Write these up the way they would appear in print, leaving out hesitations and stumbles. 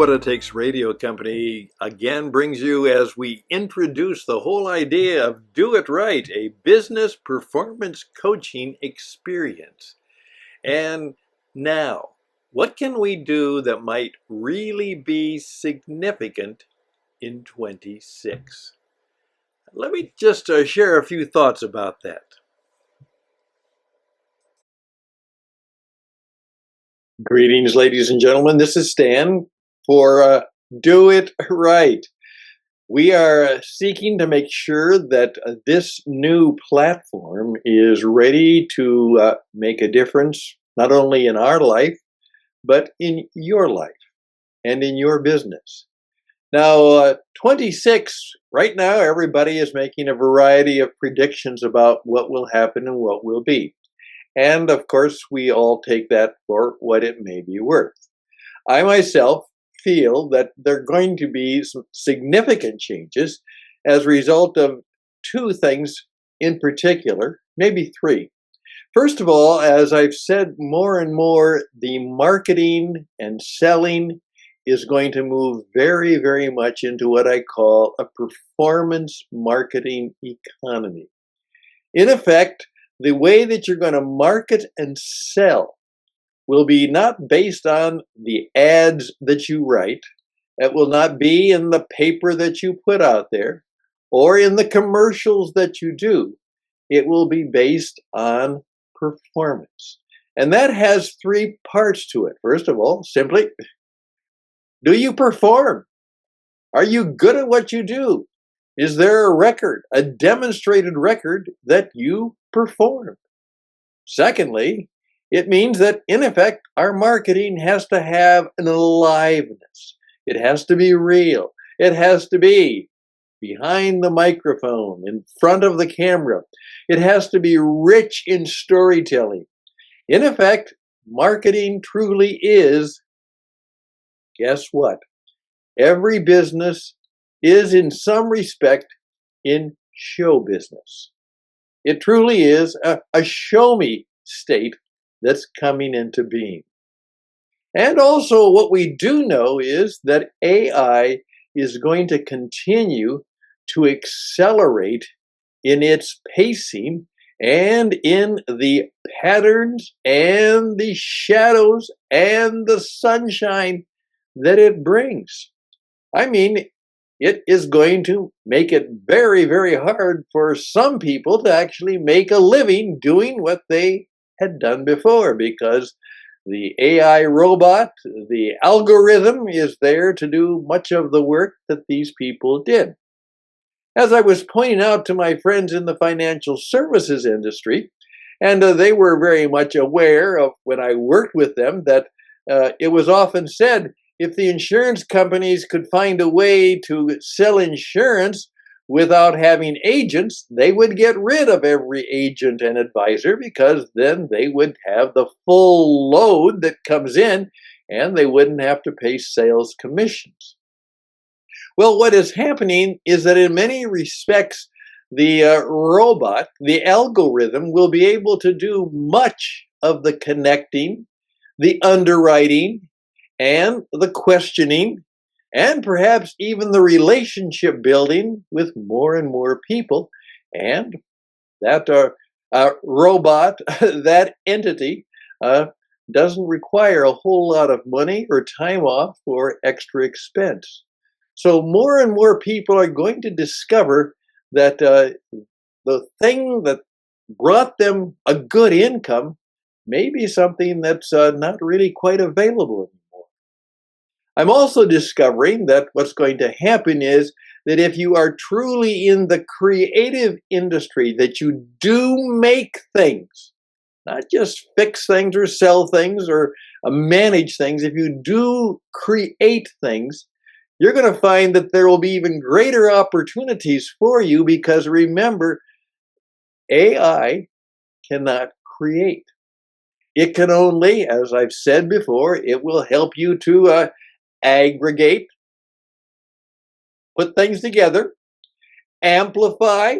What It Takes Radio Company again brings you as we introduce the whole idea of Do It Right, a business performance coaching experience. And now, what can we do that might really be significant in 26? Let me just share a few thoughts about that. Greetings, ladies and gentlemen. This is Stan for Do It Right. We are seeking to make sure that this new platform is ready to make a difference, not only in our life, but in your life and in your business. Now, 26, right now, everybody is making a variety of predictions about what will happen and what will be. And of course, we all take that for what it may be worth. I myself feel that there are going to be some significant changes as a result of two things in particular, maybe three. First of all, as I've said more and more, the marketing and selling is going to move very, very much into what I call a performance marketing economy. In effect, the way that you're going to market and sell will be not based on the ads that you write. It will not be in the paper that you put out there or in the commercials that you do. It will be based on performance. And that has three parts to it. First of all, simply, do you perform? Are you good at what you do? Is there a record, a demonstrated record that you perform? Secondly, it means that, in effect, our marketing has to have an aliveness. It has to be real. It has to be behind the microphone, in front of the camera. It has to be rich in storytelling. In effect, marketing truly is, guess what? Every business is in some respect in show business. It truly is a show me state that's coming into being. And also what we do know is that AI is going to continue to accelerate in its pacing and in the patterns and the shadows and the sunshine that it brings. I mean, it is going to make it very, very hard for some people to actually make a living doing what they had done before, because the AI robot, the algorithm, is there to do much of the work that these people did. As I was pointing out to my friends in the financial services industry, and they were very much aware of when I worked with them, that it was often said, if the insurance companies could find a way to sell insurance without having agents, they would get rid of every agent and advisor, because then they would have the full load that comes in and they wouldn't have to pay sales commissions. Well, what is happening is that in many respects, the robot, the algorithm, will be able to do much of the connecting, the underwriting, and the questioning, and perhaps even the relationship building with more and more people. And that robot, that entity, doesn't require a whole lot of money or time off or extra expense. So more and more people are going to discover that the thing that brought them a good income may be something that's not really quite available anymore. I'm also discovering that what's going to happen is that if you are truly in the creative industry, that you do make things, not just fix things or sell things or manage things, if you do create things, you're going to find that there will be even greater opportunities for you, because remember, AI cannot create. It can only, as I've said before, it will help you to aggregate, put things together, amplify,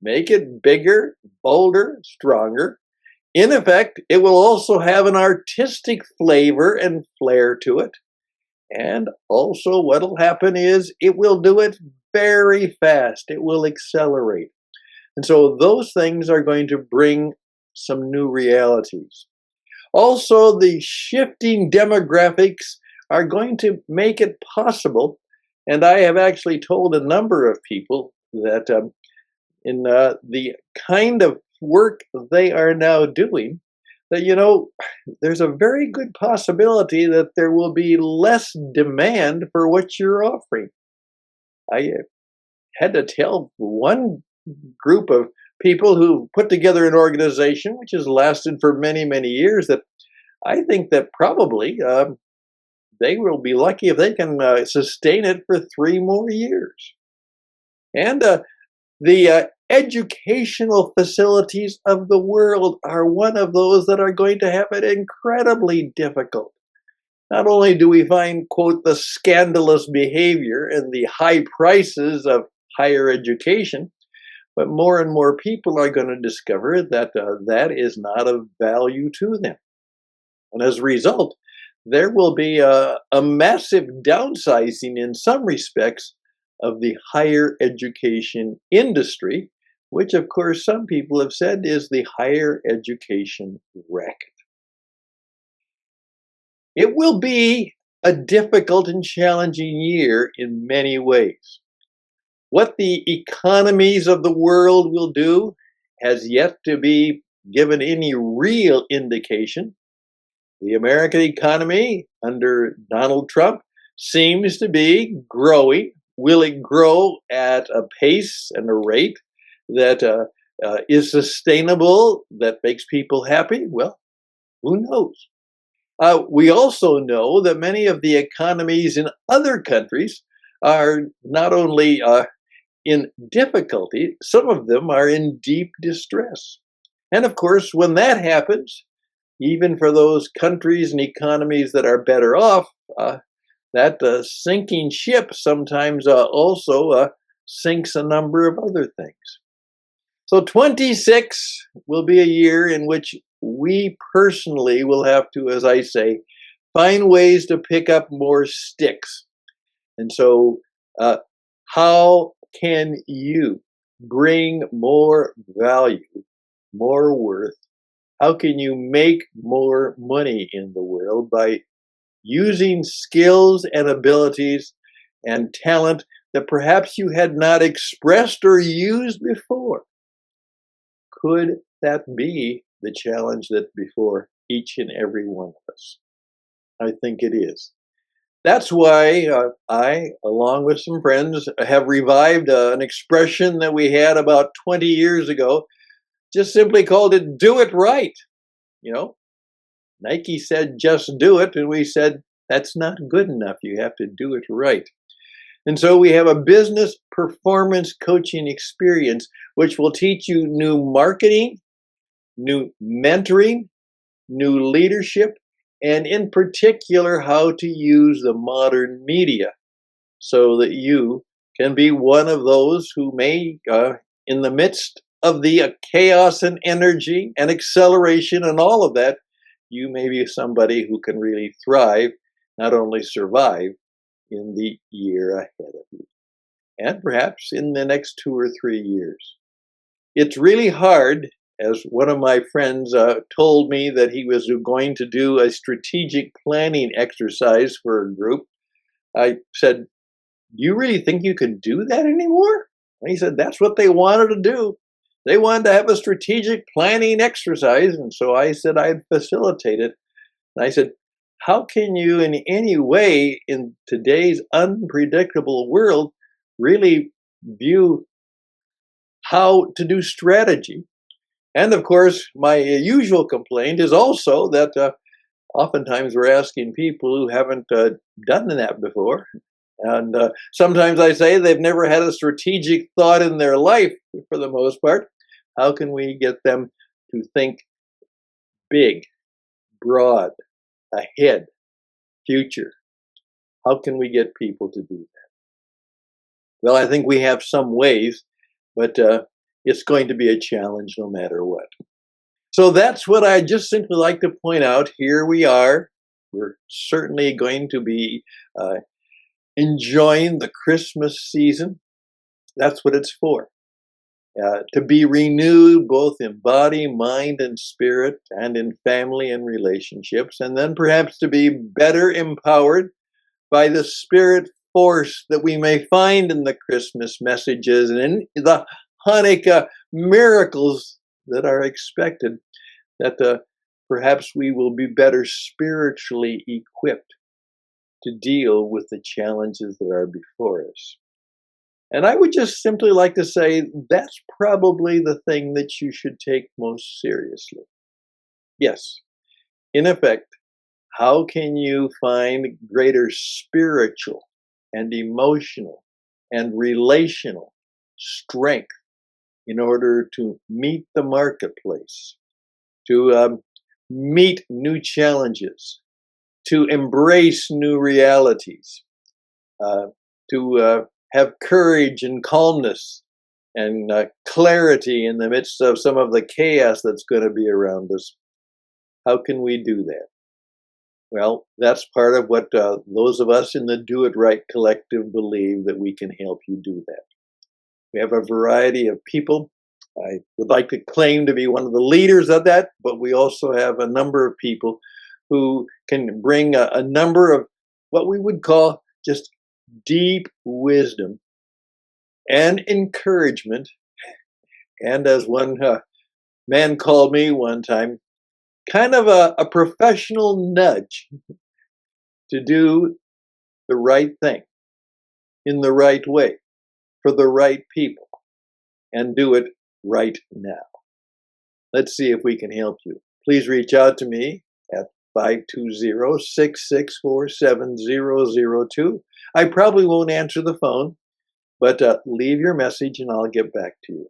make it bigger, bolder, stronger. In effect, it will also have an artistic flavor and flair to it. And also, what'll happen is it will do it very fast. It will accelerate. And so, those things are going to bring some new realities. Also, the shifting demographics are going to make it possible. And I have actually told a number of people that in the kind of work they are now doing, that, there's a very good possibility that there will be less demand for what you're offering. I had to tell one group of people who put together an organization which has lasted for many, many years that I think that probably they will be lucky if they can sustain it for 3 more years. And the educational facilities of the world are one of those that are going to have it incredibly difficult. Not only do we find, quote, the scandalous behavior and the high prices of higher education, but more and more people are going to discover that that is not of value to them. And as a result, there will be a massive downsizing in some respects of the higher education industry, which, of course, some people have said is the higher education racket. It will be a difficult and challenging year in many ways. What the economies of the world will do has yet to be given any real indication. The American economy under Donald Trump seems to be growing. Will it grow at a pace and a rate that is sustainable, that makes people happy? Well, who knows? We also know that many of the economies in other countries are not only in difficulty, some of them are in deep distress. And of course, when that happens, even for those countries and economies that are better off, that sinking ship sometimes also sinks a number of other things. So 26 will be a year in which we personally will have to, as I say, find ways to pick up more sticks. And so, how can you bring more value, more worth? How can you make more money in the world by using skills and abilities and talent that perhaps you had not expressed or used before? Could that be the challenge that's before each and every one of us? I think it is. That's why I, along with some friends, have revived an expression that we had about 20 years ago, just simply called it "do it right." Nike said, "just do it." And we said, that's not good enough. You have to do it right. And so we have a business performance coaching experience, which will teach you new marketing, new mentoring, new leadership, and in particular, how to use the modern media so that you can be one of those who may, in the midst of the chaos and energy and acceleration and all of that, you may be somebody who can really thrive, not only survive in the year ahead of you, and perhaps in the next 2 or 3 years. It's really hard, as one of my friends told me that he was going to do a strategic planning exercise for a group. I said, do you really think you can do that anymore? And he said, that's what they wanted to do. They wanted to have a strategic planning exercise. And so I said I'd facilitate it. And I said, how can you in any way in today's unpredictable world really view how to do strategy? And of course, my usual complaint is also that oftentimes we're asking people who haven't done that before. And sometimes I say they've never had a strategic thought in their life for the most part. How can we get them to think big, broad, ahead, future? How can we get people to do that? Well, I think we have some ways, but it's going to be a challenge no matter what. So that's what I just simply like to point out. Here we are, We're certainly going to be enjoying the Christmas season. That's what it's for. To be renewed both in body, mind, and spirit, and in family and relationships, and then perhaps to be better empowered by the spirit force that we may find in the Christmas messages and in the Hanukkah miracles that are expected, that perhaps we will be better spiritually equipped to deal with the challenges that are before us. And I would just simply like to say that's probably the thing that you should take most seriously. Yes, in effect, how can you find greater spiritual and emotional and relational strength in order to meet the marketplace, to meet new challenges, to embrace new realities, to have courage and calmness and clarity in the midst of some of the chaos that's going to be around us? How can we do that? Well, that's part of what those of us in the Do It Right Collective believe, that we can help you do that. We have a variety of people. I would like to claim to be one of the leaders of that, but we also have a number of people who can bring a number of what we would call just deep wisdom and encouragement. And as one man called me one time, kind of a professional nudge to do the right thing in the right way for the right people and do it right now. Let's see if we can help you. Please reach out to me at 520-664-7002. I probably won't answer the phone, but leave your message and I'll get back to you.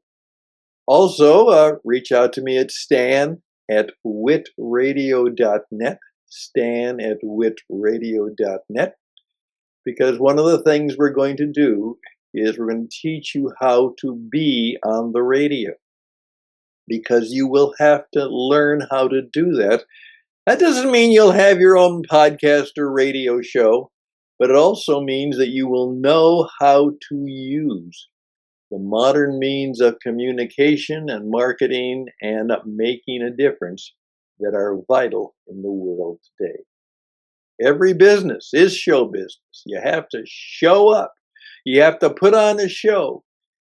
Also, reach out to me at stan@witradio.net, stan@witradio.net, because one of the things we're going to do is we're going to teach you how to be on the radio, because you will have to learn how to do that. That doesn't mean you'll have your own podcast or radio show, but it also means that you will know how to use the modern means of communication and marketing and making a difference that are vital in the world today. Every business is show business. You have to show up. You have to put on a show,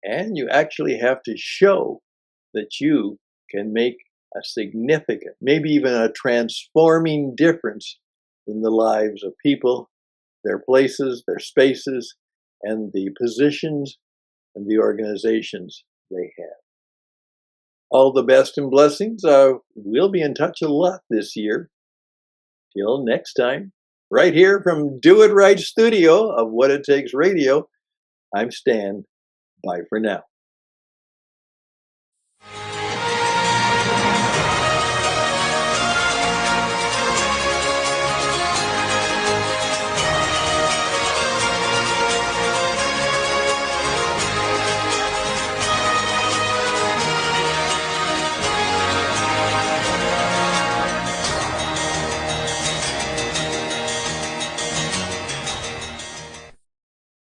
and you actually have to show that you can make a significant, maybe even a transforming difference in the lives of people, their places, their spaces, and the positions and the organizations they have. All the best and blessings. We'll be in touch a lot this year. Till next time, right here from Do It Right Studio of What It Takes Radio, I'm Stan. Bye for now.